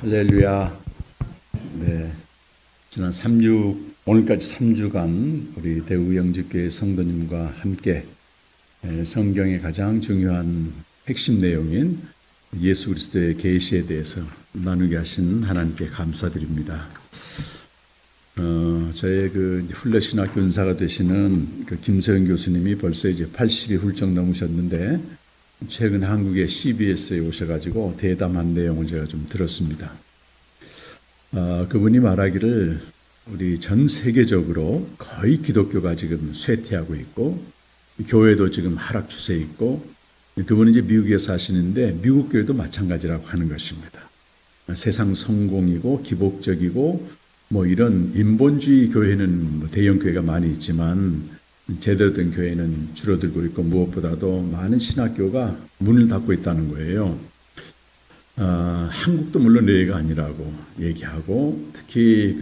할렐루야. 네. 지난 3주, 오늘까지 3주간 우리 대우영집교회 성도님과 함께 성경의 가장 중요한 핵심 내용인 예수 그리스도의 계시에 대해서 나누게 하신 하나님께 감사드립니다. 저의 훌레신학 교사가 되시는 김서영 교수님이 벌써 이제 80이 훌쩍 넘으셨는데 최근 한국의 CBS에 오셔가지고 대담한 내용을 제가 좀 들었습니다. 그분이 말하기를 우리 전 세계적으로 거의 기독교가 지금 쇠퇴하고 있고 교회도 지금 하락 추세에 있고 그분은 이제 미국에 사시는데 미국 교회도 마찬가지라고 하는 것입니다. 세상 성공이고 기복적이고 이런 인본주의 교회는 대형 교회가 많이 있지만 제대로 된 교회는 줄어들고 있고 무엇보다도 많은 신학교가 문을 닫고 있다는 거예요. 한국도 물론 예외가 아니라고 얘기하고 특히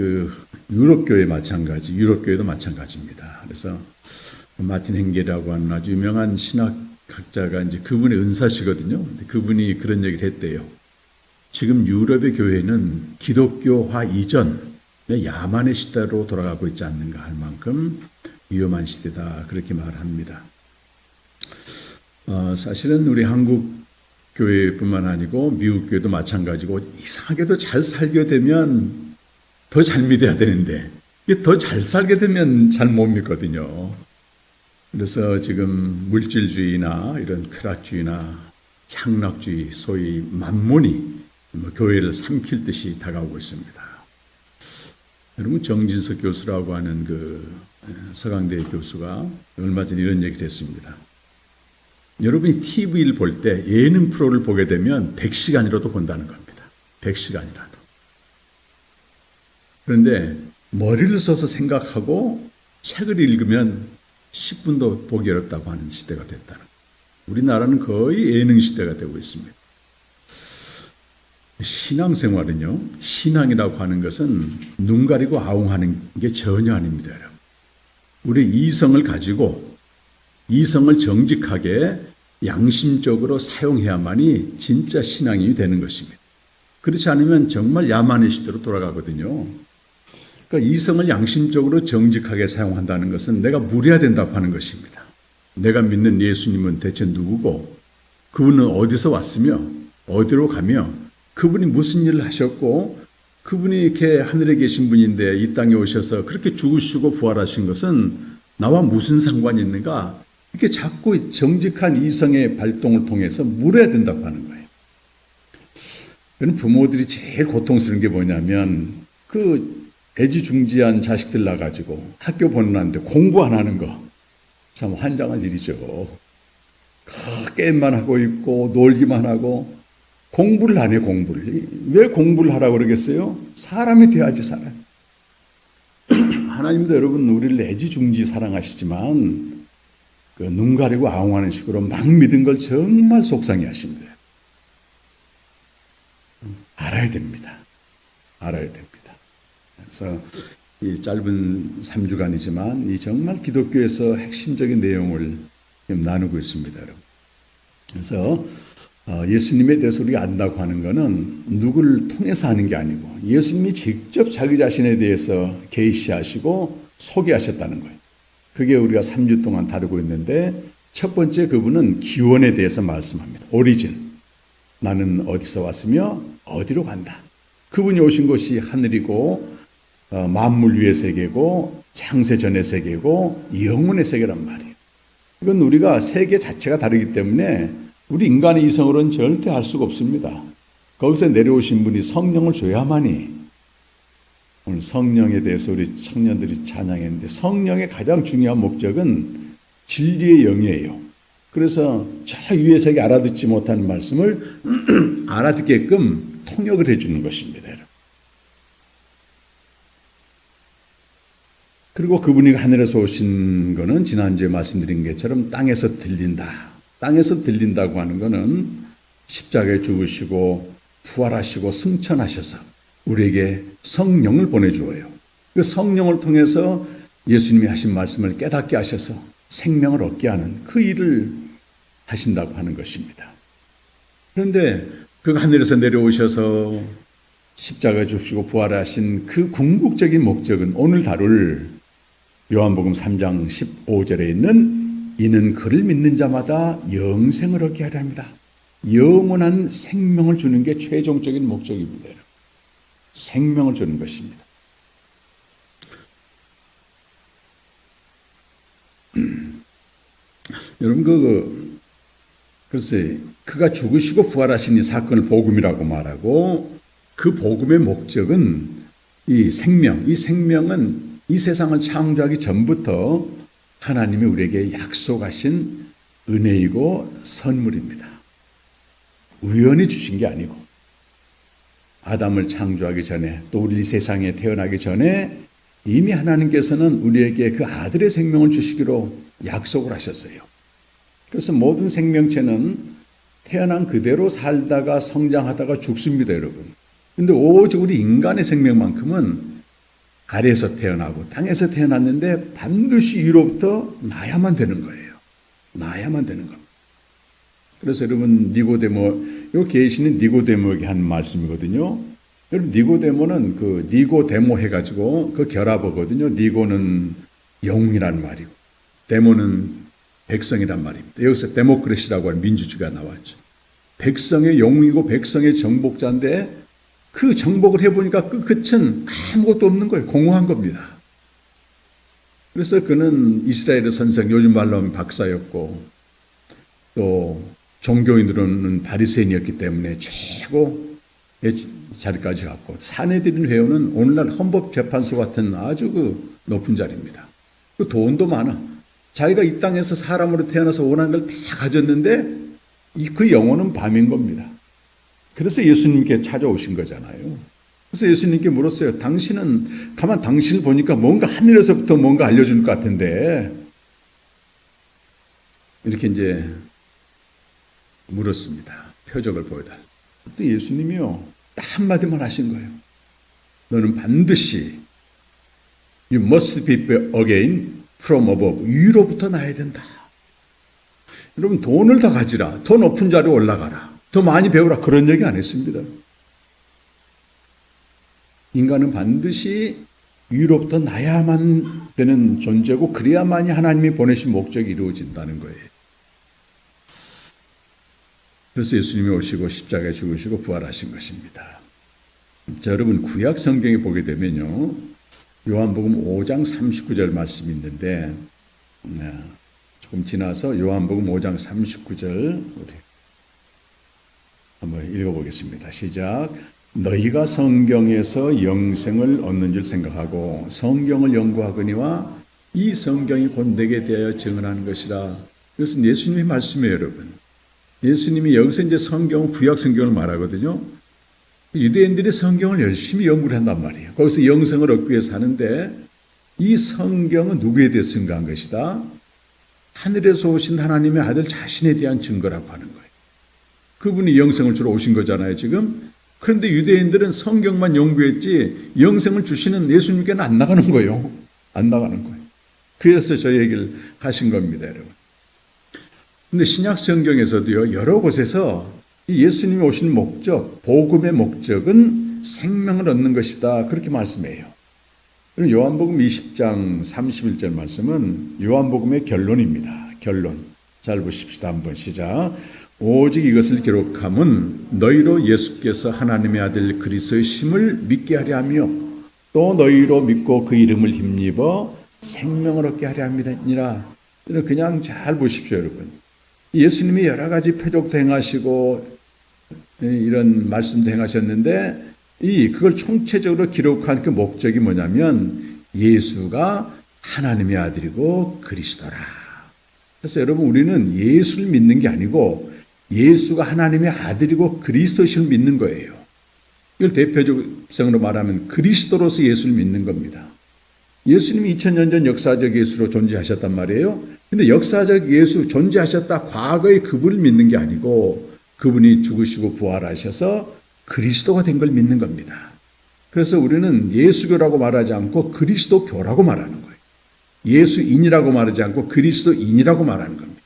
유럽 교회 마찬가지, 유럽 교회도 마찬가지입니다. 그래서 마틴 헨겔이라고 하는 아주 유명한 신학학자가 이제 그분의 은사시거든요. 그분이 그런 얘기를 했대요. 지금 유럽의 교회는 기독교화 이전 야만의 시대로 돌아가고 있지 않는가 할 만큼 위험한 시대다 그렇게 말합니다. 사실은 우리 한국 교회뿐만 아니고 미국 교회도 마찬가지고 이상하게도 잘 살게 되면 더 잘 믿어야 되는데 더 잘 살게 되면 잘 못 믿거든요. 그래서 지금 물질주의나 이런 쾌락주의나 향락주의 소위 만몬이 교회를 삼킬 듯이 다가오고 있습니다. 여러분 정진석 교수라고 하는 서강대 교수가 얼마 전에 이런 얘기를 했습니다. 여러분이 TV를 볼 때 예능 프로를 보게 되면 100시간이라도 본다는 겁니다. 100시간이라도. 그런데 머리를 써서 생각하고 책을 읽으면 10분도 보기 어렵다고 하는 시대가 됐다는 거예요. 우리나라는 거의 예능 시대가 되고 있습니다. 신앙생활은요, 신앙이라고 하는 것은 눈 가리고 아웅하는 게 전혀 아닙니다, 여러분. 우리 이성을 가지고 이성을 정직하게 양심적으로 사용해야만이 진짜 신앙이 되는 것입니다. 그렇지 않으면 정말 야만의 시대로 돌아가거든요. 그러니까 이성을 양심적으로 정직하게 사용한다는 것은 내가 물어야 된다고 하는 것입니다. 내가 믿는 예수님은 대체 누구고 그분은 어디서 왔으며 어디로 가며 그분이 무슨 일을 하셨고 그분이 이렇게 하늘에 계신 분인데 이 땅에 오셔서 그렇게 죽으시고 부활하신 것은 나와 무슨 상관이 있는가 이렇게 자꾸 정직한 이성의 발동을 통해서 물어야 된다고 하는 거예요. 부모들이 제일 고통스러운 게 뭐냐면 애지중지한 자식들 나가지고 학교 보내놨는데 공부 안 하는 거 참 환장할 일이죠. 게임만 하고 있고 놀기만 하고 공부를 안 해, 공부를. 왜 공부를 하라고 그러겠어요? 사람이 돼야지, 사람. 하나님도 여러분, 우리를 애지중지 사랑하시지만, 눈 가리고 아웅하는 식으로 막 믿은 걸 정말 속상해 하십니다. 알아야 됩니다. 알아야 됩니다. 그래서 이 짧은 3주간이지만, 이 정말 기독교에서 핵심적인 내용을 나누고 있습니다, 여러분. 그래서, 예수님에 대해서 우리가 안다고 하는 것은 누구를 통해서 하는 게 아니고 예수님이 직접 자기 자신에 대해서 계시하시고 소개하셨다는 거예요. 그게 우리가 3주 동안 다루고 있는데 첫 번째 그분은 기원에 대해서 말씀합니다. 오리진. 나는 어디서 왔으며 어디로 간다. 그분이 오신 곳이 하늘이고 만물 위의 세계고 창세 전의 세계고 영혼의 세계란 말이에요. 이건 우리가 세계 자체가 다르기 때문에 우리 인간의 이성으로는 절대 알 수가 없습니다. 거기서 내려오신 분이 성령을 줘야만이 오늘 성령에 대해서 우리 청년들이 찬양했는데 성령의 가장 중요한 목적은 진리의 영이에요. 그래서 저 위의 세계 알아듣지 못하는 말씀을 알아듣게끔 통역을 해주는 것입니다. 그리고 그분이 하늘에서 오신 거는 지난주에 말씀드린 것처럼 땅에서 들린다. 땅에서 들린다고 하는 것은 십자가에 죽으시고 부활하시고 승천하셔서 우리에게 성령을 보내주어요. 그 성령을 통해서 예수님이 하신 말씀을 깨닫게 하셔서 생명을 얻게 하는 그 일을 하신다고 하는 것입니다. 그런데 그 하늘에서 내려오셔서 십자가 죽으시고 부활하신 그 궁극적인 목적은 오늘 다룰 요한복음 3장 15절에 있는 이는 그를 믿는 자마다 영생을 얻게 하려 합니다. 영원한 생명을 주는 게 최종적인 목적입니다. 생명을 주는 것입니다. 여러분 글쎄 그가 죽으시고 부활하신 이 사건을 복음이라고 말하고 그 복음의 목적은 이 생명은 이 세상을 창조하기 전부터 하나님이 우리에게 약속하신 은혜이고 선물입니다. 우연히 주신 게 아니고 아담을 창조하기 전에 또 우리 세상에 태어나기 전에 이미 하나님께서는 우리에게 그 아들의 생명을 주시기로 약속을 하셨어요. 그래서 모든 생명체는 태어난 그대로 살다가 성장하다가 죽습니다, 여러분. 근데 오직 우리 인간의 생명만큼은 아래에서 태어나고 땅에서 태어났는데 반드시 위로부터 나야만 되는 거예요. 나야만 되는 겁니다. 그래서 여러분 요 계시는 니고데모에게 한 말씀이거든요. 여러분 니고데모는 그 니고데모 해가지고 그 결합어거든요. 니고는 영웅이란 말이고 데모는 백성이란 말입니다. 여기서 데모크라시라고 하는 민주주의가 나왔죠. 백성의 영웅이고 백성의 정복자인데 그 정복을 해보니까 그 끝은 아무것도 없는 거예요. 공허한 겁니다. 그래서 그는 이스라엘의 선생, 요즘 말로 하면 박사였고 또 종교인으로는 바리새인이었기 때문에 최고의 자리까지 갔고 사내들인 회원은 오늘날 헌법재판소 같은 아주 그 높은 자리입니다. 그 돈도 많아. 자기가 이 땅에서 사람으로 태어나서 원하는 걸 다 가졌는데 그 영혼은 밤인 겁니다. 그래서 예수님께 찾아오신 거잖아요. 그래서 예수님께 물었어요. 당신은 가만 당신을 보니까 뭔가 하늘에서부터 뭔가 알려줄 것 같은데 이렇게 이제 물었습니다. 표적을 보여달라. 또 예수님이요 딱 한마디만 하신 거예요. 너는 반드시 You must be again from above. 위로부터 나야 된다. 여러분 돈을 더 가지라. 더 높은 자리에 올라가라. 더 많이 배우라. 그런 얘기 안 했습니다. 인간은 반드시 위로부터 나야만 되는 존재고 그래야만이 하나님이 보내신 목적이 이루어진다는 거예요. 그래서 예수님이 오시고 십자가에 죽으시고 부활하신 것입니다. 자, 여러분 구약 성경에 보게 되면요. 요한복음 5장 39절 말씀이 있는데 조금 지나서 요한복음 5장 39절 우리 한번 읽어보겠습니다. 시작. 너희가 성경에서 영생을 얻는 줄 생각하고 성경을 연구하거니와 이 성경이 곧 내게 대하여 증언하는 것이라. 이것은 예수님의 말씀이에요, 여러분. 예수님이 여기서 이제 성경, 구약 성경을 말하거든요. 유대인들이 성경을 열심히 연구를 한단 말이에요. 거기서 영생을 얻기 위해서 하는데 이 성경은 누구에 대해 증거한 것이다? 하늘에서 오신 하나님의 아들 자신에 대한 증거라고 하는 거예요. 그분이 영생을 주러 오신 거잖아요, 지금. 그런데 유대인들은 성경만 연구했지 영생을 주시는 예수님께는 안 나가는 거예요. 안 나가는 거예요. 그래서 저 얘기를 하신 겁니다, 여러분. 근데 신약 성경에서도요, 여러 곳에서 예수님이 오신 목적, 복음의 목적은 생명을 얻는 것이다. 그렇게 말씀해요. 요한복음 20장 31절 말씀은 요한복음의 결론입니다. 결론. 잘 보십시다. 한번 시작. 오직 이것을 기록함은 너희로 예수께서 하나님의 아들 그리스도의 심을 믿게 하려 하며 또 너희로 믿고 그 이름을 힘입어 생명을 얻게 하려 함이니라. 그냥 잘 보십시오, 여러분. 예수님이 여러 가지 표적도 행하시고 이런 말씀도 행하셨는데 그걸 총체적으로 기록한 그 목적이 뭐냐면 예수가 하나님의 아들이고 그리스도라. 그래서 여러분 우리는 예수를 믿는 게 아니고 예수가 하나님의 아들이고 그리스도심을 믿는 거예요. 이걸 대표적으로 말하면 그리스도로서 예수를 믿는 겁니다. 예수님이 2000년 전 역사적 예수로 존재하셨단 말이에요. 근데 역사적 예수 존재하셨다 과거의 그분을 믿는 게 아니고 그분이 죽으시고 부활하셔서 그리스도가 된 걸 믿는 겁니다. 그래서 우리는 예수교라고 말하지 않고 그리스도교라고 말하는 거예요. 예수인이라고 말하지 않고 그리스도인이라고 말하는 겁니다.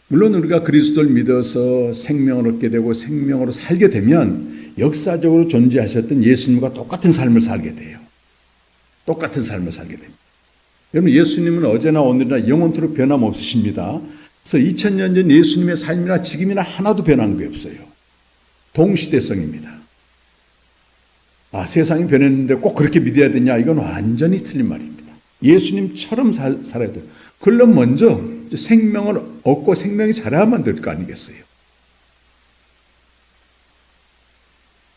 물론 우리가 그리스도를 믿어서 생명을 얻게 되고 생명으로 살게 되면 역사적으로 존재하셨던 예수님과 똑같은 삶을 살게 돼요. 똑같은 삶을 살게 됩니다. 여러분, 예수님은 어제나 오늘이나 영원토록 변함없으십니다. 그래서 2000년 전 예수님의 삶이나 지금이나 하나도 변한 게 없어요. 동시대성입니다. 세상이 변했는데 꼭 그렇게 믿어야 되냐? 이건 완전히 틀린 말입니다. 예수님처럼 살아야 돼요. 그럼 먼저 생명을 얻고 생명이 자라야만 될 거 아니겠어요?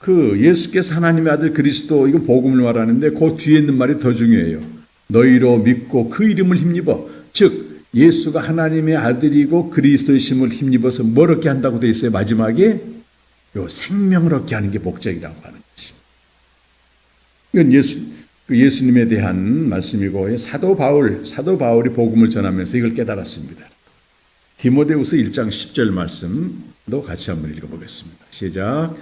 예수께서 하나님의 아들 그리스도, 이건 복음을 말하는데 그 뒤에 있는 말이 더 중요해요. 너희로 믿고 그 이름을 힘입어. 즉 예수가 하나님의 아들이고 그리스도이심을 힘입어서 뭘 얻게 한다고 되어 있어요? 마지막에 생명을 얻게 하는 게 목적이라고 하는 것입니다. 이건 예수님에 대한 말씀이고, 사도 바울이 복음을 전하면서 이걸 깨달았습니다. 디모데후서 1장 10절 말씀도 같이 한번 읽어보겠습니다. 시작.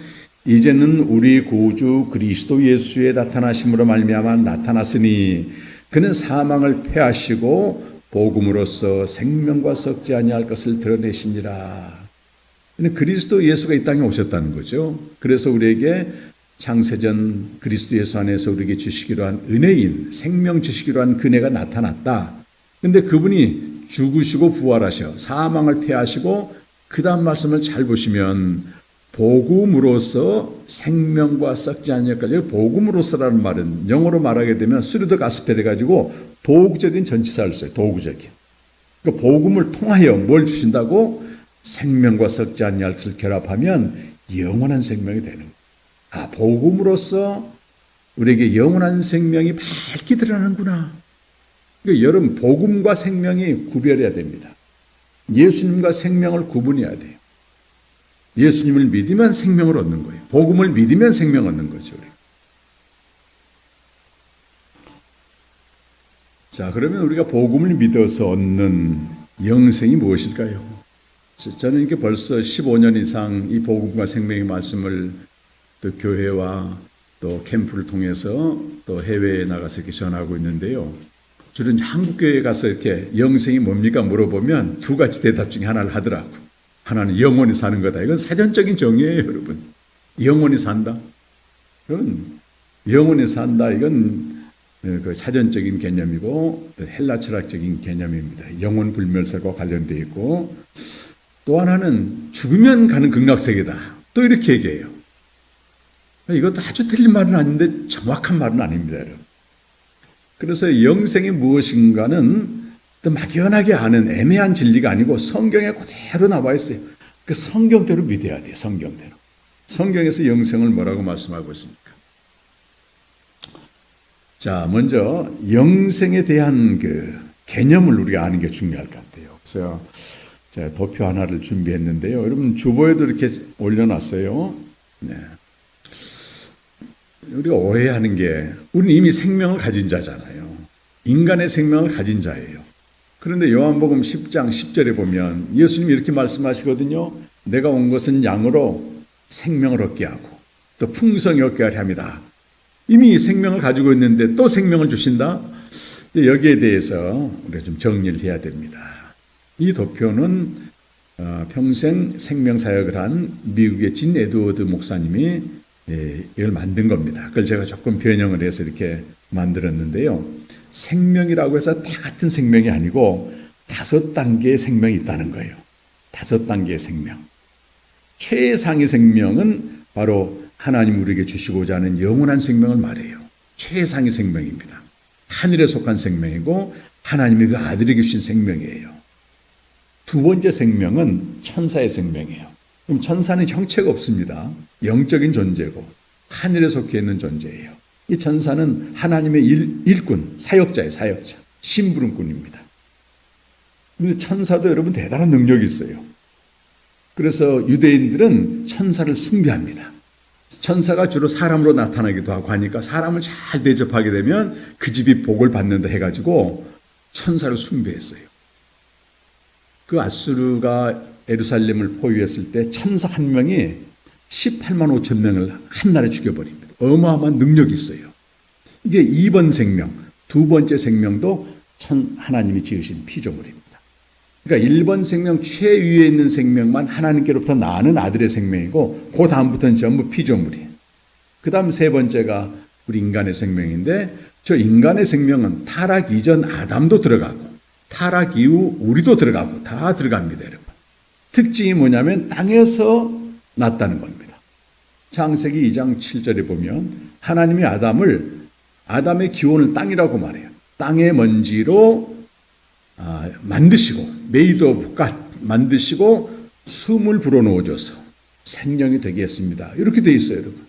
이제는 우리 구주 그리스도 예수의 나타나심으로 말미암아 나타났으니 그는 사망을 패하시고 복음으로써 생명과 썩지 아니할 것을 드러내시니라. 그리스도 예수가 이 땅에 오셨다는 거죠. 그래서 우리에게 창세전 그리스도 예수 안에서 우리에게 주시기로 한 은혜인, 생명 주시기로 한 그네가 나타났다. 근데 그분이 죽으시고 부활하셔 사망을 패하시고, 그 다음 말씀을 잘 보시면 복음으로써 생명과 썩지 아니할 것. 복음으로써라는 말은 영어로 말하게 되면 스루더 가스펠 해가지고 도구적인 전치사를 써요. 도구적인. 그러니까 복음을 통하여 뭘 주신다고? 생명과 썩지 아니할 것을 결합하면 영원한 생명이 되는 거예요. 복음으로써 우리에게 영원한 생명이 밝게 드러나는구나. 그러니까 여러분, 복음과 생명이 구별해야 됩니다. 예수님과 생명을 구분해야 돼요. 예수님을 믿으면 생명을 얻는 거예요. 복음을 믿으면 생명 얻는 거죠. 자, 그러면 우리가 복음을 믿어서 얻는 영생이 무엇일까요? 저는 이렇게 벌써 15년 이상 이 복음과 생명의 말씀을 또 교회와 또 캠프를 통해서 또 해외에 나가서 이렇게 전하고 있는데요. 주로 이제 한국교회에 가서 이렇게 영생이 뭡니까 물어보면 두 가지 대답 중에 하나를 하더라고. 하나는 영원히 사는 거다. 이건 사전적인 정의예요, 여러분. 영원히 산다. 그건 영원히 산다. 이건 그 사전적인 개념이고 헬라 철학적인 개념입니다. 영원 불멸설과 관련되어 있고, 또 하나는 죽으면 가는 극락세계다. 또 이렇게 얘기해요. 이것도 아주 틀린 말은 아닌데 정확한 말은 아닙니다, 여러분. 그래서 영생이 무엇인가는 또 막연하게 아는 애매한 진리가 아니고 성경에 그대로 나와 있어요. 그 성경대로 믿어야 돼요. 성경대로. 성경에서 영생을 뭐라고 말씀하고 있습니까? 자, 먼저 영생에 대한 그 개념을 우리가 아는 게 중요할 것 같아요. 그래서 제가 도표 하나를 준비했는데요. 여러분 주보에도 이렇게 올려놨어요. 네. 우리가 오해하는 게, 우리는 이미 생명을 가진 자잖아요. 인간의 생명을 가진 자예요. 그런데 요한복음 10장 10절에 보면 예수님이 이렇게 말씀하시거든요. 내가 온 것은 양으로 생명을 얻게 하고 또 풍성히 얻게 하려 함이다. 이미 생명을 가지고 있는데 또 생명을 주신다? 여기에 대해서 우리가 좀 정리를 해야 됩니다. 이 도표는 평생 생명사역을 한 미국의 진 에드워드 목사님이 이걸 만든 겁니다. 그걸 제가 조금 변형을 해서 이렇게 만들었는데요. 생명이라고 해서 다 같은 생명이 아니고 5단계의 생명이 있다는 거예요. 5단계의 생명. 최상의 생명은 바로 하나님 우리에게 주시고자 하는 영원한 생명을 말해요. 최상의 생명입니다. 하늘에 속한 생명이고 하나님이 그 아들에게 주신 생명이에요. 두 번째 생명은 천사의 생명이에요. 그럼 천사는 형체가 없습니다. 영적인 존재고 하늘에 속해 있는 존재예요. 이 천사는 하나님의 일꾼, 사역자예요. 사역자. 심부름꾼입니다. 그런데 천사도 여러분 대단한 능력이 있어요. 그래서 유대인들은 천사를 숭배합니다. 천사가 주로 사람으로 나타나기도 하고 하니까 사람을 잘 대접하게 되면 그 집이 복을 받는다 해가지고 천사를 숭배했어요. 그 아수르가 예루살렘을 포위했을 때 천사 한 명이 18만 5천 명을 한날에 죽여버립니다. 어마어마한 능력이 있어요. 이게 2번 생명, 두 번째 생명도 하나님이 지으신 피조물입니다. 그러니까 1번 생명 최위에 있는 생명만 하나님께로부터 나는 아들의 생명이고 그 다음부터는 전부 피조물이에요. 그 다음 세 번째가 우리 인간의 생명인데 저 인간의 생명은 타락 이전 아담도 들어가고 타락 이후 우리도 들어가고 다 들어갑니다. 여러분. 특징이 뭐냐면 땅에서 났다는 겁니다. 창세기 2장 7절에 보면 하나님이 아담의 기원을 땅이라고 말해요. 땅의 먼지로 만드시고 메이드 오브 갓 만드시고 숨을 불어넣어줘서 생명이 되게 했습니다. 이렇게 돼 있어요, 여러분.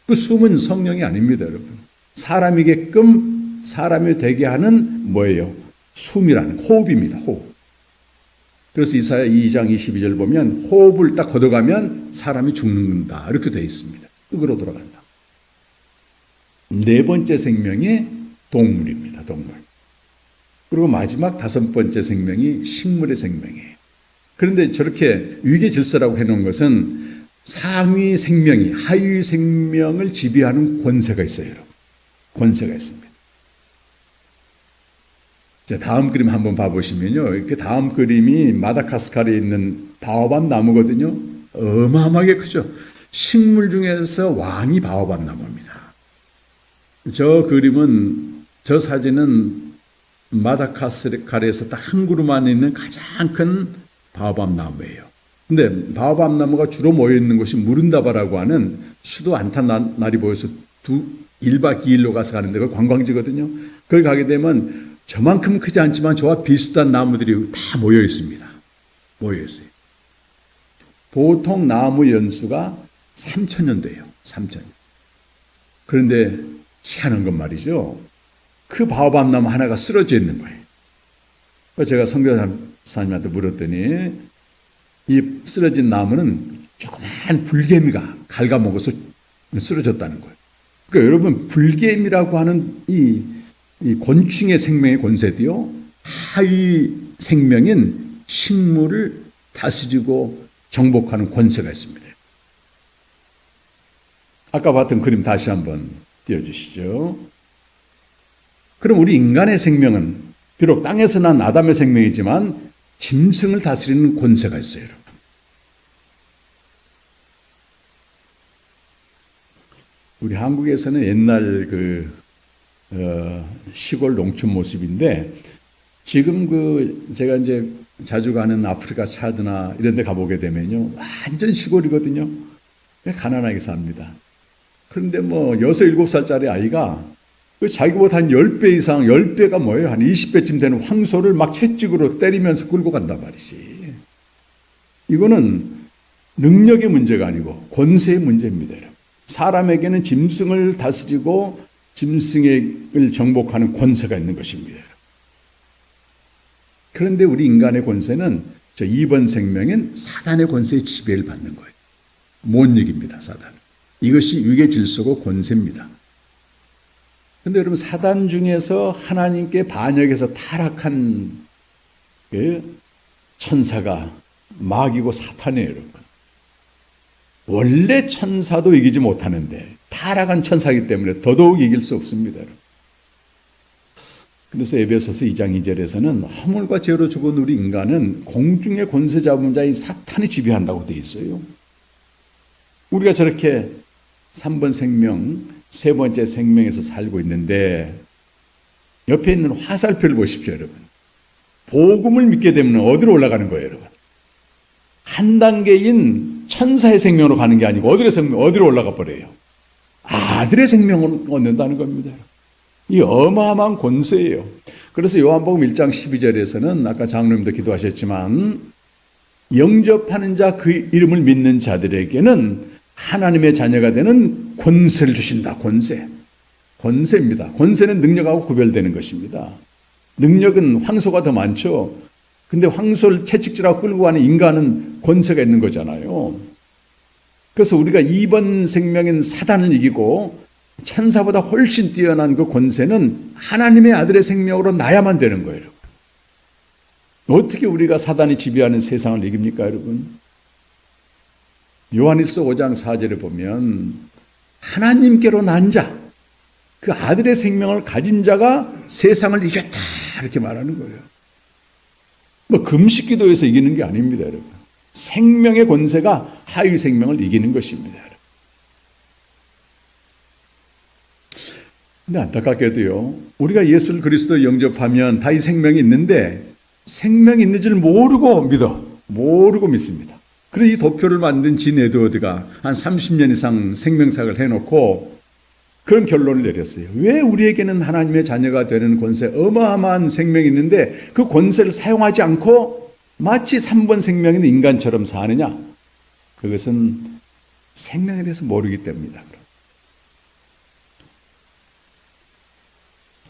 그 숨은 성령이 아닙니다, 여러분. 사람이게끔 사람이 되게 하는 뭐예요? 숨이라는 호흡입니다. 호흡. 그래서 이사야 2장 22절 보면 호흡을 딱 걷어가면 사람이 죽는다. 이렇게 되어 있습니다. 흙으로 돌아간다. 네 번째 생명이 동물입니다. 동물. 그리고 마지막 다섯 번째 생명이 식물의 생명이에요. 그런데 저렇게 위계 질서라고 해놓은 것은 상위 생명이 하위 생명을 지배하는 권세가 있어요. 여러분. 권세가 있습니다. 자, 다음 그림 한번 봐보시면요. 그 다음 그림이 마다가스카르에 있는 바오밥 나무거든요. 어마어마하게 크죠. 식물 중에서 왕이 바오밥 나무입니다. 저 사진은 마다가스카르에서 딱 한 그루만 안에 있는 가장 큰 바오밥 나무예요. 근데 바오밥 나무가 주로 모여 있는 곳이 무른다바라고 하는 수도 안타나리보에서 1박 2일로 가서 가는데 그 관광지거든요. 거기 가게 되면 저만큼 크지 않지만 저와 비슷한 나무들이 다 모여 있습니다. 모여 있어요. 보통 나무 연수가 3,000년 돼요. 3,000년. 그런데 희한한 건 말이죠. 그 바오밥 나무 하나가 쓰러져 있는 거예요. 제가 선교사님한테 물었더니 이 쓰러진 나무는 조그만 불개미가 갉아먹어서 쓰러졌다는 거예요. 그러니까 여러분 불개미라고 하는 이 곤충의 생명의 권세도요. 하위 생명인 식물을 다스리고 정복하는 권세가 있습니다. 아까 봤던 그림 다시 한번 띄워주시죠. 그럼 우리 인간의 생명은 비록 땅에서 난 아담의 생명이지만 짐승을 다스리는 권세가 있어요. 여러분. 우리 한국에서는 옛날 시골 농촌 모습인데 지금 제가 이제 자주 가는 아프리카 차드나 이런 데 가보게 되면요. 완전 시골이거든요. 가난하게 삽니다. 그런데 6, 7살짜리 아이가 자기보다 한 10배 이상, 10배가 뭐예요? 한 20배쯤 되는 황소를 막 채찍으로 때리면서 끌고 간단 말이지. 이거는 능력의 문제가 아니고 권세의 문제입니다. 사람에게는 짐승을 다스리고 짐승을 정복하는 권세가 있는 것입니다. 그런데 우리 인간의 권세는 저 2번 생명인 사단의 권세의 지배를 받는 거예요. 못 이깁니다, 사단. 이것이 위계 질서고 권세입니다. 그런데 여러분 사단 중에서 하나님께 반역해서 타락한 천사가 마귀고 사탄이에요, 여러분. 원래 천사도 이기지 못하는데 타락한 천사이기 때문에 더더욱 이길 수 없습니다. 그래서 에베소서 2장 2절에서는 허물과 죄로 죽은 우리 인간은 공중의 권세 잡은 자인 사탄이 지배한다고 되어 있어요. 우리가 저렇게 3번 생명, 세 번째 생명에서 살고 있는데 옆에 있는 화살표를 보십시오, 여러분. 복음을 믿게 되면 어디로 올라가는 거예요, 여러분? 한 단계인 천사의 생명으로 가는 게 아니고 어디로 올라가 버려요? 아들의 생명을 얻는다는 겁니다. 이 어마어마한 권세예요. 그래서 요한복음 1장 12절에서는 아까 장로님도 기도하셨지만 영접하는 자 그 이름을 믿는 자들에게는 하나님의 자녀가 되는 권세를 주신다. 권세입니다. 권세는 능력하고 구별되는 것입니다. 능력은 황소가 더 많죠. 근데 황소를 채찍질하고 끌고 가는 인간은 권세가 있는 거잖아요. 그래서 우리가 2번 생명인 사단을 이기고 천사보다 훨씬 뛰어난 그 권세는 하나님의 아들의 생명으로 나야만 되는 거예요. 어떻게 우리가 사단이 지배하는 세상을 이깁니까, 여러분? 요한일서 5장 4절에 보면 하나님께로 난 자, 그 아들의 생명을 가진 자가 세상을 이겼다 이렇게 말하는 거예요. 뭐 금식기도에서 이기는 게 아닙니다, 여러분. 생명의 권세가 하위 생명을 이기는 것입니다, 여러분. 근데 안타깝게도요, 우리가 예수 그리스도 영접하면 다 이 생명이 있는데 생명이 있는 줄 모르고 믿습니다. 그래서 이 도표를 만든 진 에드워드가 한 30년 이상 생명사학을 해놓고 그런 결론을 내렸어요. 왜 우리에게는 하나님의 자녀가 되는 권세, 어마어마한 생명이 있는데 그 권세를 사용하지 않고 마치 3번 생명인 인간처럼 사느냐? 그것은 생명에 대해서 모르기 때문이다.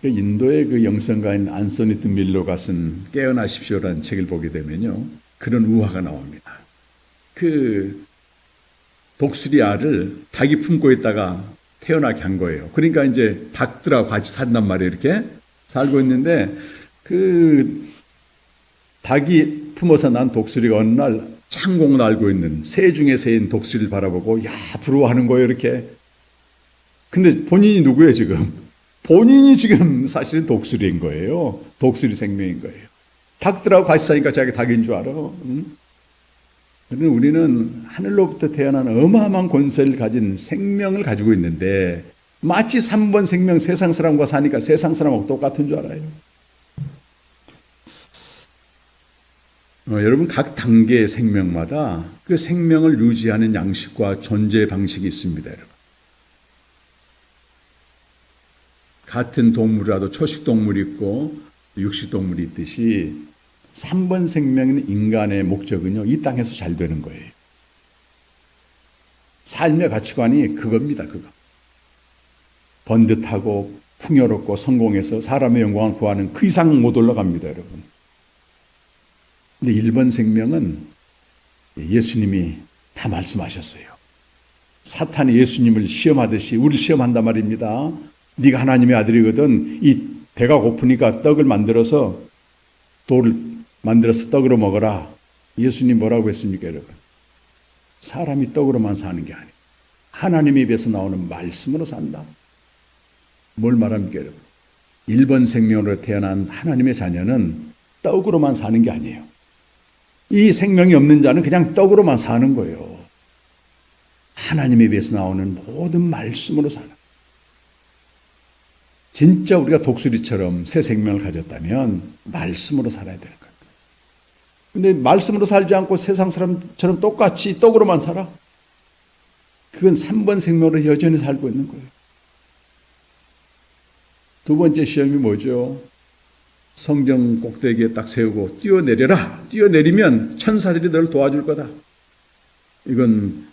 인도의 그 영성가인 안소니 드 밀로가 쓴 깨어나십시오라는 책을 보게 되면요, 그런 우화가 나옵니다. 그 독수리 알을 닭이 품고 있다가 태어나게 한 거예요. 그러니까 이제 닭들하고 같이 산단 말이에요. 이렇게 살고 있는데 그 닭이 품어서 난 독수리가 어느 날 창공 날고 있는 새 중에 새인 독수리를 바라보고 야 부러워하는 거예요. 이렇게. 근데 본인이 누구예요 지금? 본인이 지금 사실은 독수리인 거예요. 독수리 생명인 거예요. 닭들하고 같이 사니까 자기 닭인 줄 알아. 응? 우리는 하늘로부터 태어난 어마어마한 권세를 가진 생명을 가지고 있는데 마치 3번 생명 세상 사람과 사니까 세상 사람하고 똑같은 줄 알아요. 여러분 각 단계의 생명마다 그 생명을 유지하는 양식과 존재 방식이 있습니다. 여러분. 같은 동물이라도 초식동물이 있고 육식동물이 있듯이 3번 생명인 인간의 목적은요, 이 땅에서 잘 되는 거예요. 삶의 가치관이 그겁니다, 그거. 번듯하고 풍요롭고 성공해서 사람의 영광을 구하는 그 이상 못 올라갑니다, 여러분. 근데 1번 생명은 예수님이 다 말씀하셨어요. 사탄이 예수님을 시험하듯이 우리를 시험한단 말입니다. 네가 하나님의 아들이거든. 이 배가 고프니까 떡을 만들어서 돌을 만들어서 떡으로 먹어라. 예수님 뭐라고 했습니까, 여러분? 사람이 떡으로만 사는 게 아니에요. 하나님의 입에서 나오는 말씀으로 산다. 뭘 말합니까, 여러분? 1번 생명으로 태어난 하나님의 자녀는 떡으로만 사는 게 아니에요. 이 생명이 없는 자는 그냥 떡으로만 사는 거예요. 하나님의 입에서 나오는 모든 말씀으로 사는 거예요. 진짜 우리가 독수리처럼 새 생명을 가졌다면 말씀으로 살아야 되는 거예요. 근데 말씀으로 살지 않고 세상 사람처럼 똑같이 떡으로만 살아? 그건 3번 생명으로 여전히 살고 있는 거예요. 두 번째 시험이 뭐죠? 성전 꼭대기에 딱 세우고 뛰어내려라. 뛰어내리면 천사들이 너를 도와줄 거다. 이건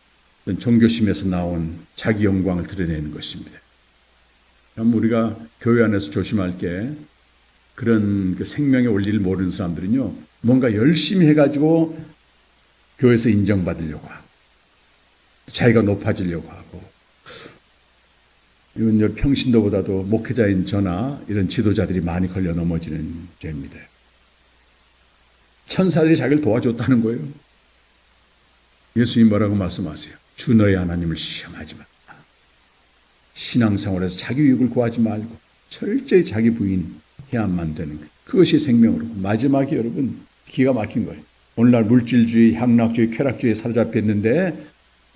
종교심에서 나온 자기 영광을 드러내는 것입니다. 우리가 교회 안에서 조심할 게 그런 그 생명의 원리를 모르는 사람들은요, 뭔가 열심히 해가지고 교회에서 인정받으려고 하고 자기가 높아지려고 하고, 이건 평신도보다도 목회자인 저나 이런 지도자들이 많이 걸려 넘어지는 죄입니다. 천사들이 자기를 도와줬다는 거예요. 예수님 뭐라고 말씀하세요? 주 너의 하나님을 시험하지 마. 신앙생활에서 자기 유익을 구하지 말고 철저히 자기 부인해야만 되는 거예요. 그것이 생명으로. 마지막이 여러분 기가 막힌 거예요. 오늘날 물질주의, 향락주의, 쾌락주의에 사로잡혀 있는데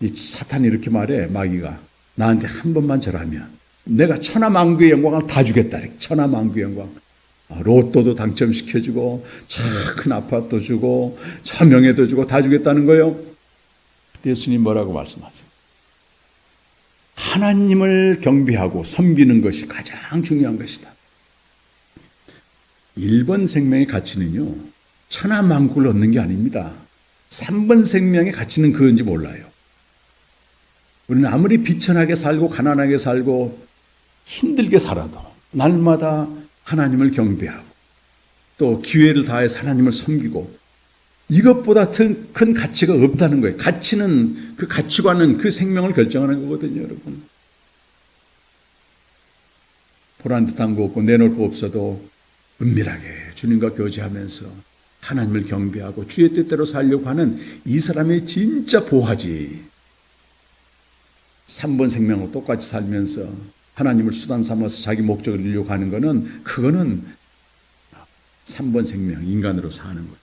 이 사탄이 이렇게 말해. 마귀가 나한테 한 번만 절하면 내가 천하만국의 영광을 다 주겠다. 천하만국의 영광. 로또도 당첨시켜주고 큰 아파트도 주고 명예도 주고 다 주겠다는 거예요. 예수님 뭐라고 말씀하세요? 하나님을 경배하고 섬기는 것이 가장 중요한 것이다. 1번 생명의 가치는요, 천하만국을 얻는 게 아닙니다. 3번 생명의 가치는 그건지 몰라요. 우리는 아무리 비천하게 살고 가난하게 살고 힘들게 살아도 날마다 하나님을 경배하고 또 기회를 다해서 하나님을 섬기고, 이것보다 큰 가치가 없다는 거예요. 가치는, 그 가치관은 그 생명을 결정하는 거거든요, 여러분. 보란 듯한 거 없고 내놓을 거 없어도 은밀하게 주님과 교제하면서 하나님을 경배하고 주의 뜻대로 살려고 하는 이 사람의 진짜 보화지. 3번 생명과 똑같이 살면서 하나님을 수단 삼아서 자기 목적을 이루려고 하는 거는, 그거는 3번 생명, 인간으로 사는 거예요.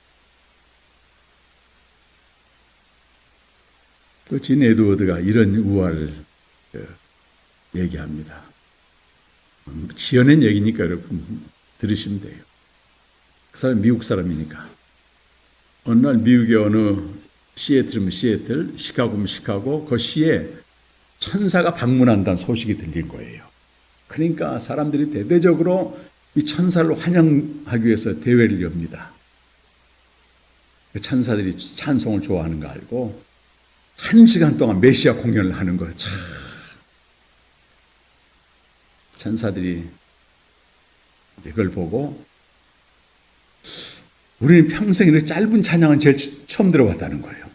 그 진 에드워드가 이런 우화를 얘기합니다. 지어낸 얘기니까 여러분 들으시면 돼요. 그 사람 미국 사람이니까. 어느 날 미국의 어느 시애틀이면 시애틀, 시카고면 시카고, 그 시에 천사가 방문한다는 소식이 들린 거예요. 그러니까 사람들이 대대적으로 이 천사를 환영하기 위해서 대회를 엽니다. 천사들이 찬송을 좋아하는 거 알고 1시간 동안 메시아 공연을 하는 거예요. 참. 천사들이 이제 그걸 보고 우리는 평생 이렇게 짧은 찬양은 제일 처음 들어봤다는 거예요.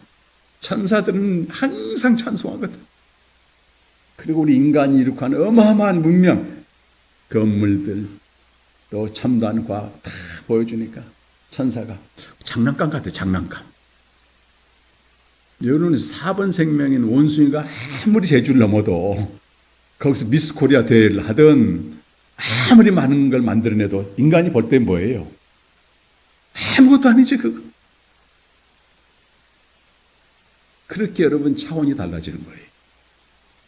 천사들은 항상 찬송하거든. 그리고 우리 인간이 이룩한 어마어마한 문명, 건물들, 또 첨단 과학 다 보여주니까 천사가 장난감 같아요. 장난감. 여러분 4번 생명인 원숭이가 아무리 제주를 넘어도 거기서 미스 코리아 대회를 하든 아무리 많은 걸 만들어내도 인간이 볼 때 뭐예요? 아무것도 아니지 그거. 그렇게 여러분 차원이 달라지는 거예요.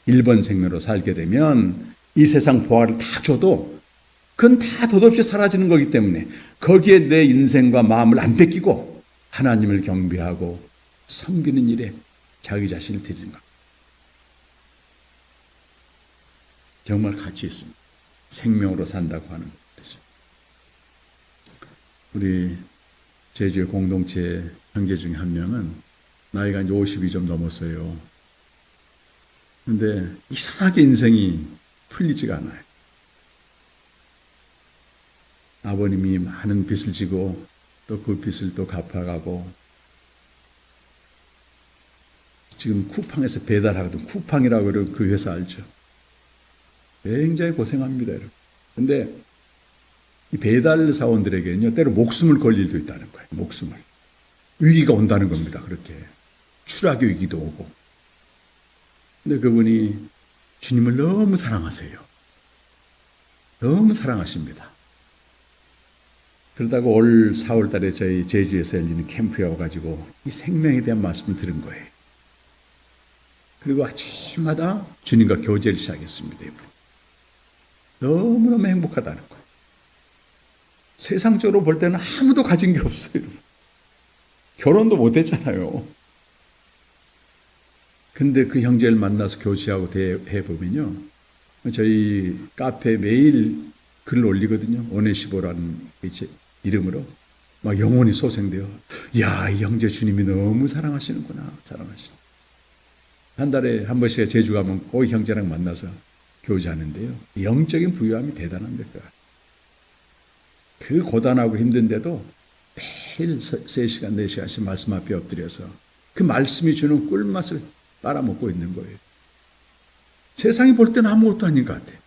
1번 생명으로 살게 되면 이 세상 보화를 다 줘도 그건 다 덧없이 사라지는 거기 때문에 거기에 내 인생과 마음을 안 뺏기고 하나님을 경배하고 섬기는 일에 자기 자신을 드리는 것. 정말 가치 있습니다. 생명으로 산다고 하는 것이죠. 우리 제주의 공동체 형제 중에 한 명은 나이가 이제 50이 좀 넘었어요. 근데 이상하게 인생이 풀리지가 않아요. 아버님이 많은 빚을 지고 또 그 빚을 또 갚아가고 지금 쿠팡에서 배달하거든. 쿠팡이라고 그러는 그 회사 알죠? 굉장히 고생합니다, 여러분. 근데 이 배달 사원들에게는요, 때로 목숨을 걸 일도 있다는 거예요. 목숨을. 위기가 온다는 겁니다. 그렇게. 추락의 위기도 오고. 근데 그분이 주님을 너무 사랑하세요. 너무 사랑하십니다. 그러다가 올 4월 달에 저희 제주에서 열리는 캠프에 와가지고 이 생명에 대한 말씀을 들은 거예요. 그리고 아침마다 주님과 교제를 시작했습니다. 너무너무 행복하다는 거예요. 세상적으로 볼 때는 아무도 가진 게 없어요. 결혼도 못 했잖아요. 근데 그 형제를 만나서 교제하고 대해보면요. 저희 카페에 매일 글을 올리거든요. 오네시보라는 이름으로. 막 영혼이 소생돼요. 야, 이 형제 주님이 너무 사랑하시는구나. 사랑하시는. 한 달에 한 번씩 제주 가면 그 형제랑 만나서 교제하는데요. 영적인 부유함이 대단합니다. 그 고단하고 힘든데도 매일 3시간, 4시간씩 말씀 앞에 엎드려서 그 말씀이 주는 꿀맛을 빨아먹고 있는 거예요. 세상이 볼 때는 아무것도 아닌 것 같아요.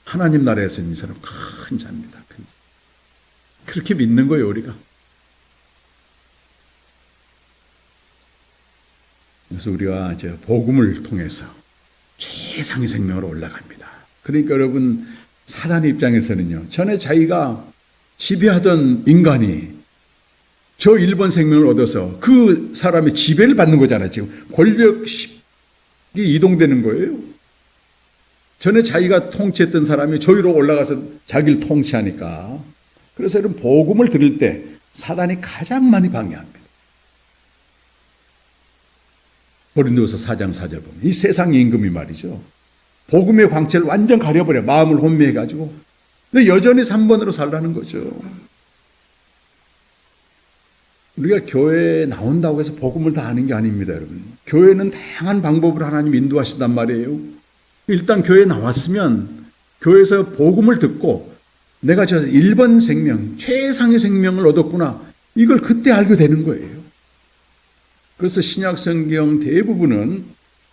하나님 나라에서는 이 사람 큰 자입니다. 큰 자. 그렇게 믿는 거예요, 우리가. 그래서 우리가 이제 복음을 통해서 최상의 생명으로 올라갑니다. 그러니까 여러분, 사단의 입장에서는요, 전에 자기가 지배하던 인간이 저 1번 생명을 얻어서 그 사람의 지배를 받는 거잖아요. 지금 권력이 이동되는 거예요. 전에 자기가 통치했던 사람이 저기로 올라가서 자기를 통치하니까. 그래서 여러분, 복음을 들을 때 사단이 가장 많이 방해합니다. 고린도서 4장 4절 보면 이 세상의 임금이 말이죠. 복음의 광채를 완전 가려버려. 마음을 혼미해가지고. 근데 여전히 3번으로 살라는 거죠. 우리가 교회에 나온다고 해서 복음을 다 아는 게 아닙니다, 여러분. 교회는 다양한 방법으로 하나님 인도하신단 말이에요. 일단 교회에 나왔으면 교회에서 복음을 듣고 내가 저 1번 생명, 최상의 생명을 얻었구나. 이걸 그때 알게 되는 거예요. 그래서 신약 성경 대부분은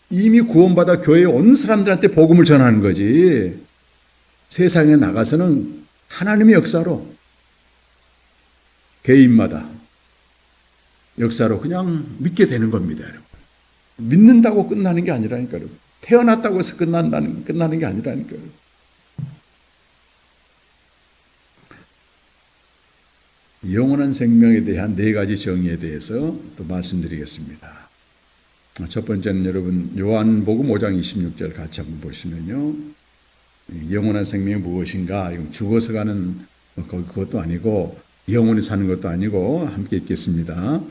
이미 구원받아 교회에 온 사람들한테 복음을 전하는 거지. 세상에 나가서는 하나님의 역사로 개인마다 역사로 그냥 믿게 되는 겁니다, 여러분. 믿는다고 끝나는 게 아니라니까요. 태어났다고 해서 끝나는 게 아니라니까요. 영원한 생명에 대한 4가지 정의에 대해서 또 말씀드리겠습니다. 첫 번째는 여러분 요한복음 5장 26절 같이 한번 보시면요. 영원한 생명이 무엇인가? 이건 죽어서 가는 그것도 아니고 영원히 사는 것도 아니고 함께 읽겠습니다.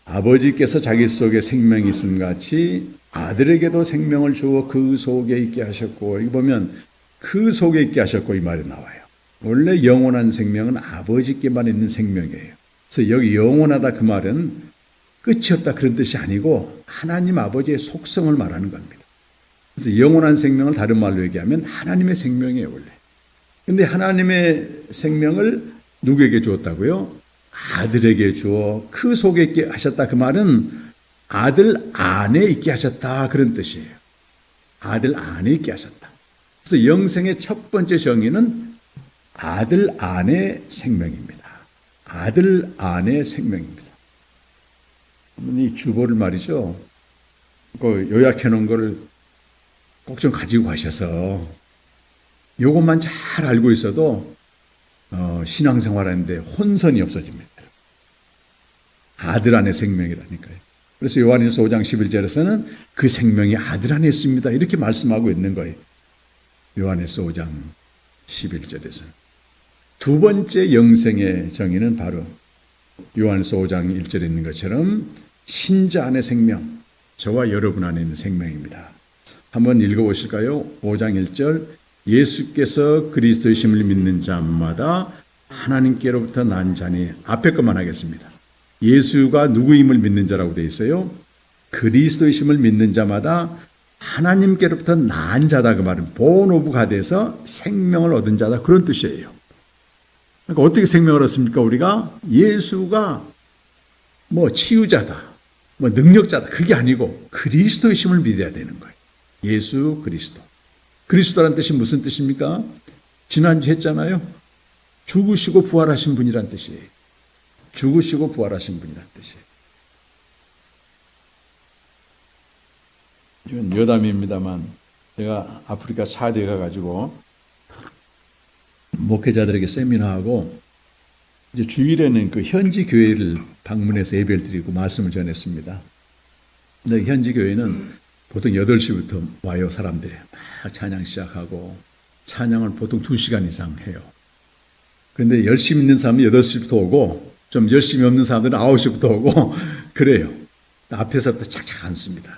아버지께서 자기 속에 생명이 있음 같이 아들에게도 생명을 주어 그 속에 있게 하셨고, 이거 보면 그 속에 있게 하셨고 이 말이 나와요. 원래 영원한 생명은 아버지께만 있는 생명이에요. 그래서 여기 영원하다 그 말은 끝이 없다 그런 뜻이 아니고 하나님 아버지의 속성을 말하는 겁니다. 그래서 영원한 생명을 다른 말로 얘기하면 하나님의 생명이에요 원래. 그런데 하나님의 생명을 누구에게 주었다고요? 아들에게 주어 그 속에 있게 하셨다. 그 말은 아들 안에 있게 하셨다 그런 뜻이에요. 아들 안에 있게 하셨다. 그래서 영생의 첫 번째 정의는 아들 안의 생명입니다. 아들 안의 생명입니다. 이 주보를 말이죠. 그 요약해 놓은 걸 꼭 좀 가지고 가셔서 요것만 잘 알고 있어도 신앙생활하는데 혼선이 없어집니다. 아들 안에 생명이라니까요. 그래서 요한일서 5장 11절에서는 그 생명이 아들 안에 있습니다. 이렇게 말씀하고 있는 거예요. 요한일서 5장 11절에서는. 두 번째 영생의 정의는 바로 요한일서 5장 1절에 있는 것처럼 신자 안의 생명, 저와 여러분 안에 있는 생명입니다. 한번 읽어보실까요? 5장 1절 예수께서 그리스도이심을 믿는 자마다 하나님께로부터 난 자니, 앞에 것만 하겠습니다. 예수가 누구임을 믿는 자라고 되어 있어요. 그리스도이심을 믿는 자마다 하나님께로부터 난 자다. 그 말은 born of God에서 생명을 얻은 자다 그런 뜻이에요. 그러니까 어떻게 생명을 얻습니까? 우리가 예수가 뭐 치유자다, 뭐 능력자다 그게 아니고 그리스도이심을 믿어야 되는 거예요. 예수 그리스도. 그리스도란 뜻이 무슨 뜻입니까? 지난주 했잖아요. 죽으시고 부활하신 분이란 뜻이에요. 죽으시고 부활하신 분이란 뜻이에요. 이건 여담입니다만 제가 아프리카 차드에 가가지고 목회자들에게 세미나하고 이제 주일에는 그 현지 교회를 방문해서 예배를 드리고 말씀을 전했습니다. 근데 현지 교회는 보통 8시부터 와요. 사람들이 막 찬양 시작하고 찬양을 보통 2시간 이상 해요. 그런데 열심히 있는 사람은 8시부터 오고 좀 열심히 없는 사람들은 9시부터 오고 그래요. 앞에서부터 착착 앉습니다.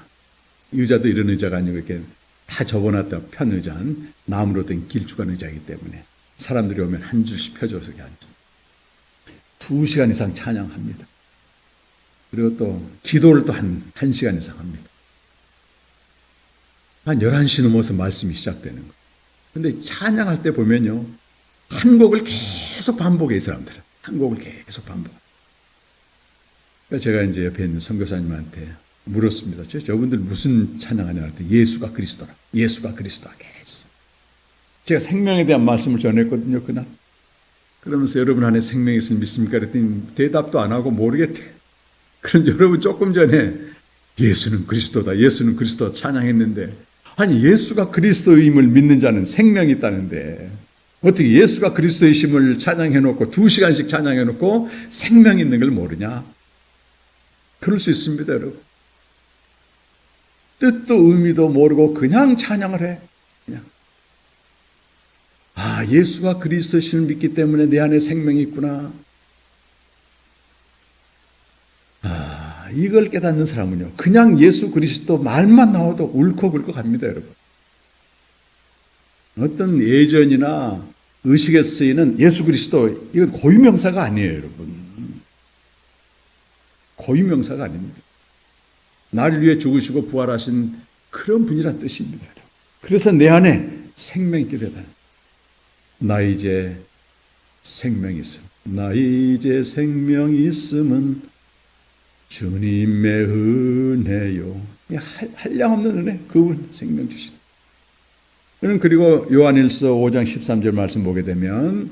의자도 이런 의자가 아니고 이렇게 다 접어놨다 편 의자는 나무로 된 길쭉한 의자이기 때문에 사람들이 오면 한 줄씩 펴줘서 이렇게 앉습니다. 2시간 이상 찬양합니다. 그리고 또 기도를 또 한 1시간 이상 합니다. 한 11시 넘어서 말씀이 시작되는 거예요. 근데 찬양할 때 보면요. 한 곡을 계속 반복해, 이 사람들은. 한 곡을 계속 반복. 그래서 제가 이제 옆에 있는 선교사님한테 물었습니다. 저분들 무슨 찬양하냐 할 때 예수가 그리스도라. 예수가 그리스도라. 계속. 제가 생명에 대한 말씀을 전했거든요, 그날. 그러면서 여러분 안에 생명이 있으면 믿습니까? 그랬더니 대답도 안 하고 모르겠대. 그럼 여러분 조금 전에 예수는 그리스도다. 예수는 그리스도다 찬양했는데 아니 예수가 그리스도임을 믿는 자는 생명이 있다는데 어떻게 예수가 그리스도이심을 찬양해놓고 2시간씩 찬양해놓고 생명 있는 걸 모르냐? 그럴 수 있습니다, 여러분. 뜻도 의미도 모르고 그냥 찬양을 해. 그냥. 아, 예수가 그리스도이심을 믿기 때문에 내 안에 생명이 있구나. 아, 이걸 깨닫는 사람은요, 그냥 예수 그리스도 말만 나와도 울컥울컥 합니다, 여러분. 어떤 예전이나 의식에 쓰이는 예수 그리스도, 이건 고유명사가 아니에요, 여러분. 고유명사가 아닙니다. 나를 위해 죽으시고 부활하신 그런 분이란 뜻입니다, 여러분. 그래서 내 안에 생명이 있게 되다. 나 이제 생명이 있음. 나 이제 생명이 있음은 주님의 은혜요. 한량없는 은혜, 그분 생명 주신. 그리고 요한일서 5장 13절 말씀 보게 되면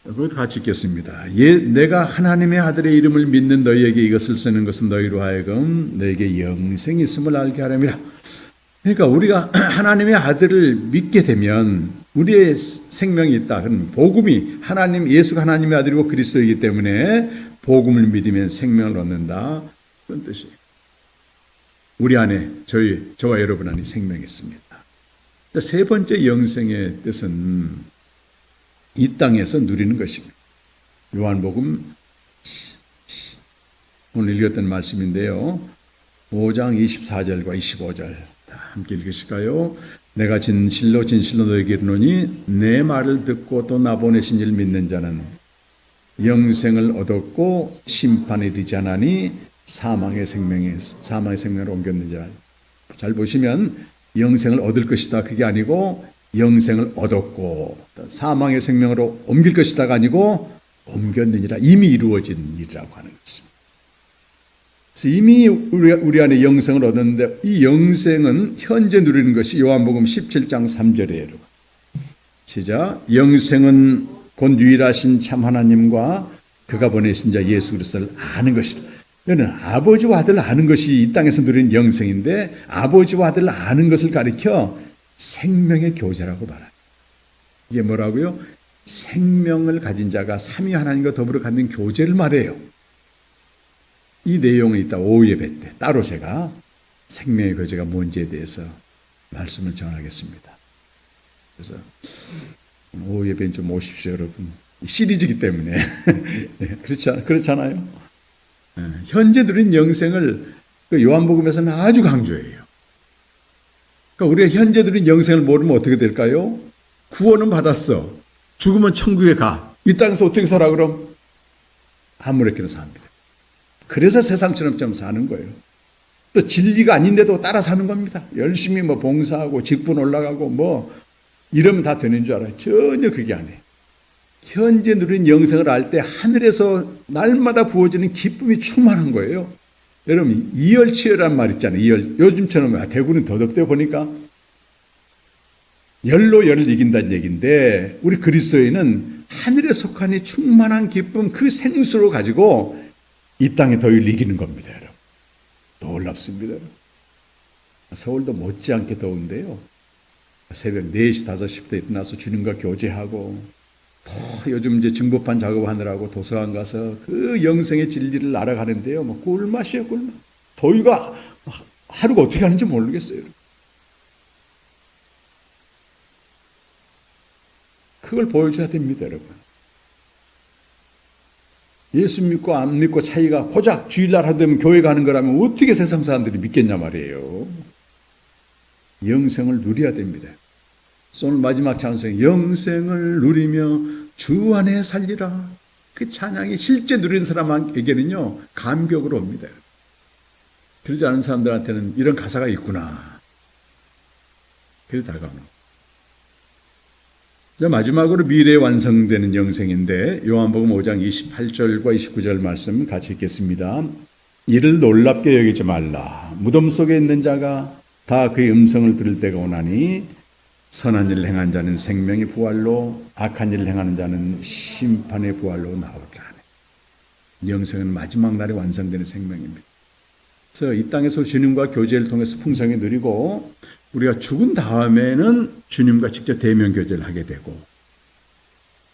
그것도 같이 읽겠습니다. 내가 하나님의 아들의 이름을 믿는 너희에게 이것을 쓰는 것은 너희로 하여금 너희에게 영생이 있음을 알게 하려니라. 그러니까 우리가 하나님의 아들을 믿게 되면 우리의 생명이 있다. 그럼 복음이 예수가 하나님의 아들이고 그리스도이기 때문에 복음을 믿으면 생명을 얻는다. 그런 뜻이에요. 우리 안에 저와 여러분 안에 생명이 있습니다. 세 번째 영생의 뜻은 이 땅에서 누리는 것입니다. 요한복음 오늘 읽었던 말씀인데요. 5장 24절과 25절 함께 읽으실까요? 내가 진실로 진실로 너에게 이르노니 내 말을 듣고 또 나 보내신 이를 믿는 자는 영생을 얻었고 심판에 이르지 않으니 사망의 생명을 옮겼는 자. 잘 보시면 영생을 얻을 것이다 그게 아니고 영생을 얻었고 사망의 생명으로 옮길 것이다가 아니고 옮겼느니라. 이미 이루어진 일이라고 하는 것입니다. 그래서 이미 우리 안에 영생을 얻었는데 이 영생은 현재 누리는 것이 요한복음 17장 3절이에요. 여러분. 시작. 영생은 곧 유일하신 참 하나님과 그가 보내신 자 예수 그리스도를 아는 것이다. 이거는 아버지와 아들을 아는 것이 이 땅에서 누리는 영생인데 아버지와 아들을 아는 것을 가리켜 생명의 교제라고 말합니다. 이게 뭐라고요? 생명을 가진 자가 삼위 하나님과 더불어 갖는 교제를 말해요. 이 내용은 이따 오후 예배 때 따로 제가 생명의 교제가 뭔지에 대해서 말씀을 전하겠습니다. 그래서 오후 예배는 좀 오십시오, 여러분. 시리즈이기 때문에 그렇잖아요. 현재 누린 영생을 요한복음에서는 아주 강조해요. 그러니까 우리가 현재 누린 영생을 모르면 어떻게 될까요? 구원은 받았어. 죽으면 천국에 가. 이 땅에서 어떻게 살아 그럼? 아무렇게나 삽니다. 그래서 세상처럼 좀 사는 거예요. 또 진리가 아닌데도 따라 사는 겁니다. 열심히 봉사하고 직분 올라가고 이러면 다 되는 줄 알아요. 전혀 그게 아니에요. 현재 누린 영생을 알 때 하늘에서 날마다 부어지는 기쁨이 충만한 거예요. 여러분 이열치열한 말 있잖아요. 요즘처럼 대구는 더 덥대요 보니까. 열로 열을 이긴다는 얘기인데 우리 그리스도인은 하늘에 속하니 충만한 기쁨 그 생수로 가지고 이 땅의 더위를 이기는 겁니다. 여러분. 놀랍습니다. 여러분. 서울도 못지않게 더운데요. 새벽 4시, 5시부터 일어나서 주님과 교제하고 또 요즘 이제 증거판 작업하느라고 도서관 가서 그 영생의 진리를 알아가는데요. 꿀맛이에요, 꿀맛. 더위가 하루가 어떻게 하는지 모르겠어요. 그걸 보여줘야 됩니다, 여러분. 예수 믿고 안 믿고 차이가 고작 주일날 하다 되면 교회 가는 거라면 어떻게 세상 사람들이 믿겠냐 말이에요. 영생을 누려야 됩니다. 오늘 마지막 찬송 영생을 누리며 주 안에 살리라. 그 찬양이 실제 누리는 사람에게는요 감격으로 옵니다. 그러지 않은 사람들한테는 이런 가사가 있구나. 그게 다가오는. 마지막으로 미래에 완성되는 영생인데 요한복음 5장 28절과 29절 말씀 같이 읽겠습니다. 이를 놀랍게 여기지 말라. 무덤 속에 있는 자가 다 그의 음성을 들을 때가 오나니 선한 일을 행한 자는 생명의 부활로 악한 일을 행하는 자는 심판의 부활로 나오리라. 영생은 마지막 날에 완성되는 생명입니다. 그래서 이 땅에서 주님과 교제를 통해서 풍성히 누리고 우리가 죽은 다음에는 주님과 직접 대면 교제를 하게 되고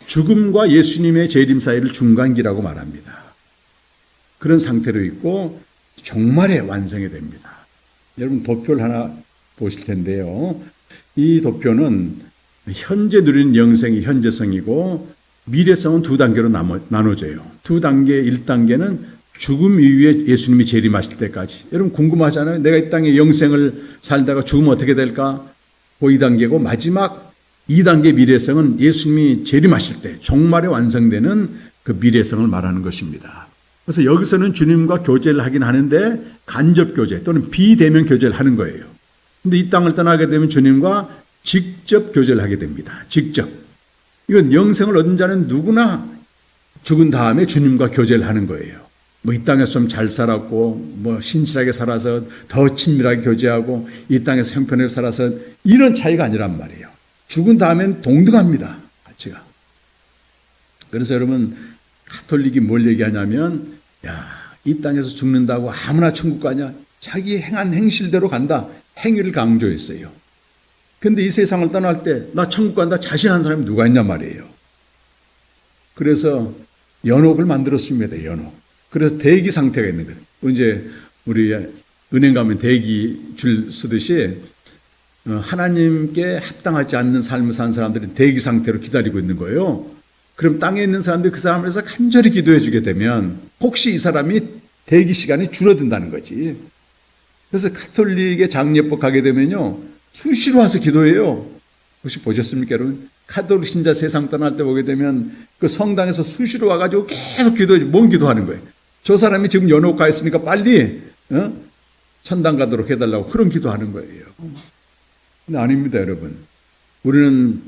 죽음과 예수님의 재림 사이를 중간기라고 말합니다. 그런 상태로 있고 종말에 완성이 됩니다. 여러분 도표를 하나 보실 텐데요. 이 도표는 현재 누리는 영생이 현재성이고 미래성은 두 단계로 나눠져요. 두 단계, 1단계는 죽음 이후에 예수님이 재림하실 때까지. 여러분 궁금하잖아요. 내가 이 땅에 영생을 살다가 죽으면 어떻게 될까? 그 2단계고 마지막 2단계 미래성은 예수님이 재림하실 때 종말에 완성되는 그 미래성을 말하는 것입니다. 그래서 여기서는 주님과 교제를 하긴 하는데 간접 교제 또는 비대면 교제를 하는 거예요. 근데 이 땅을 떠나게 되면 주님과 직접 교제를 하게 됩니다. 직접. 이건 영생을 얻은 자는 누구나 죽은 다음에 주님과 교제를 하는 거예요. 이 땅에서 좀 잘 살았고, 신실하게 살아서 더 친밀하게 교제하고, 이 땅에서 형편을 살아서 이런 차이가 아니란 말이에요. 죽은 다음엔 동등합니다. 가치가. 그래서 여러분, 가톨릭이 뭘 얘기하냐면, 이 땅에서 죽는다고 아무나 천국 가냐? 자기 행한 행실대로 간다. 행위를 강조했어요. 근데 이 세상을 떠날 때, 나 천국 간다 자신한 사람이 누가 있냐 말이에요. 그래서 연옥을 만들었습니다. 연옥. 그래서 대기 상태가 있는 거예요. 이제 우리 은행 가면 대기 줄 서듯이 하나님께 합당하지 않는 삶을 산 사람들은 대기 상태로 기다리고 있는 거예요. 그럼 땅에 있는 사람들이 그 사람을 위해서 간절히 기도해 주게 되면 혹시 이 사람이 대기 시간이 줄어든다는 거지. 그래서 가톨릭의 장례법 가게 되면요, 수시로 와서 기도해요. 혹시 보셨습니까, 여러분? 가톨릭 신자 세상 떠날 때 보게 되면 그 성당에서 수시로 와가지고 계속 기도해, 뭔 기도하는 거예요? 저 사람이 지금 연옥 가 있으니까 빨리 천당 가도록 해달라고 그런 기도하는 거예요. 근데 아닙니다, 여러분. 우리는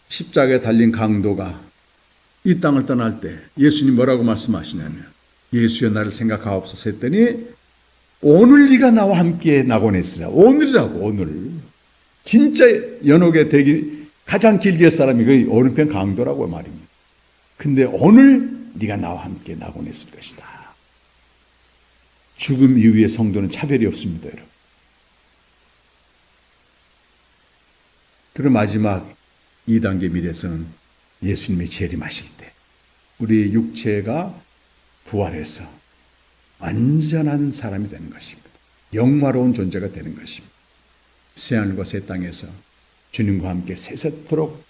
십자가에 달린 강도가 이 땅을 떠날 때 예수님 뭐라고 말씀하시냐면, 예수여 나를 생각하옵소서 했더니 오늘 네가 나와 함께 낙원에 있으라. 오늘이라고, 오늘. 진짜 연옥에 대기 가장 길게 할 사람이 그 오른편 강도라고 말입니다. 근데 오늘 네가 나와 함께 낙원에 있을 것이다. 죽음 이후의 성도는 차별이 없습니다, 여러분. 그리고 마지막 2단계 미래에서는 예수님이 재림하실 때 우리 육체가 부활해서 완전한 사람이 되는 것입니다. 영화로운 존재가 되는 것입니다. 새하늘과 새 땅에서 주님과 함께 세세토록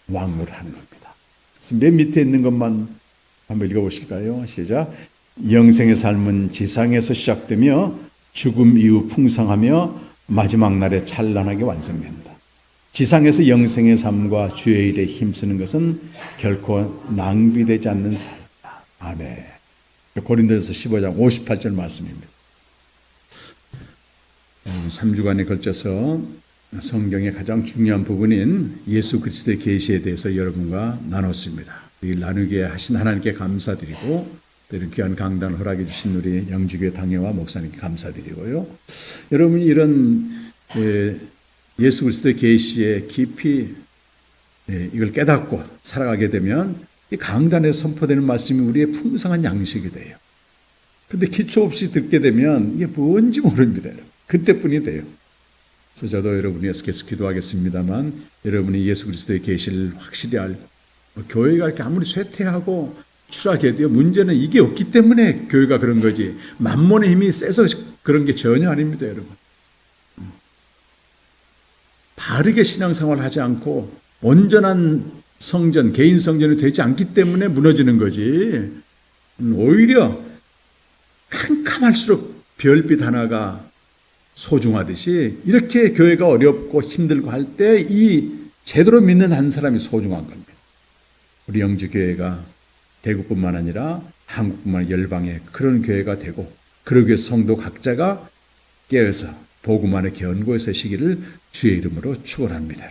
왕노하는 겁니다. 그래서 맨 밑에 있는 것만 한번 읽어보실까요? 시작. 영생의 삶은 지상에서 시작되며 죽음 이후 풍성하며 마지막 날에 찬란하게 완성된다. 지상에서 영생의 삶과 주의 일에 힘쓰는 것은 결코 낭비되지 않는 삶이다. 아멘. 고린도전서 15장 58절 말씀입니다. 3주간에 걸쳐서 성경의 가장 중요한 부분인 예수 그리스도의 계시에 대해서 여러분과 나눴습니다. 이 나누게 하신 하나님께 감사드리고, 또 이런 귀한 강단을 허락해 주신 우리 영지교회 당회와 목사님께 감사드리고요. 여러분이 이런 예수 그리스도의 계시에 깊이 이걸 깨닫고 살아가게 되면 이 강단에 선포되는 말씀이 우리의 풍성한 양식이 돼요. 그런데 기초 없이 듣게 되면 이게 뭔지 모릅니다. 그때뿐이 돼요. 그래서 저도 여러분이 위해서 계속 기도하겠습니다만, 여러분이 예수 그리스도의 계시를 확실히 알고, 교회가 이렇게 아무리 쇠퇴하고 추락해도요, 문제는 이게 없기 때문에 교회가 그런 거지, 만몬의 힘이 세서 그런 게 전혀 아닙니다, 여러분. 바르게 신앙생활을 하지 않고 온전한 성전, 개인 성전이 되지 않기 때문에 무너지는 거지, 오히려 캄캄할수록 별빛 하나가 소중하듯이 이렇게 교회가 어렵고 힘들고 할 때 이 제대로 믿는 한 사람이 소중한 겁니다. 우리 영주교회가 대구뿐만 아니라 한국뿐만 아니라 열방의 그런 교회가 되고, 그러기 위해 성도 각자가 깨어서 복음 안에 견고히 서시기를 주의 이름으로 축원합니다.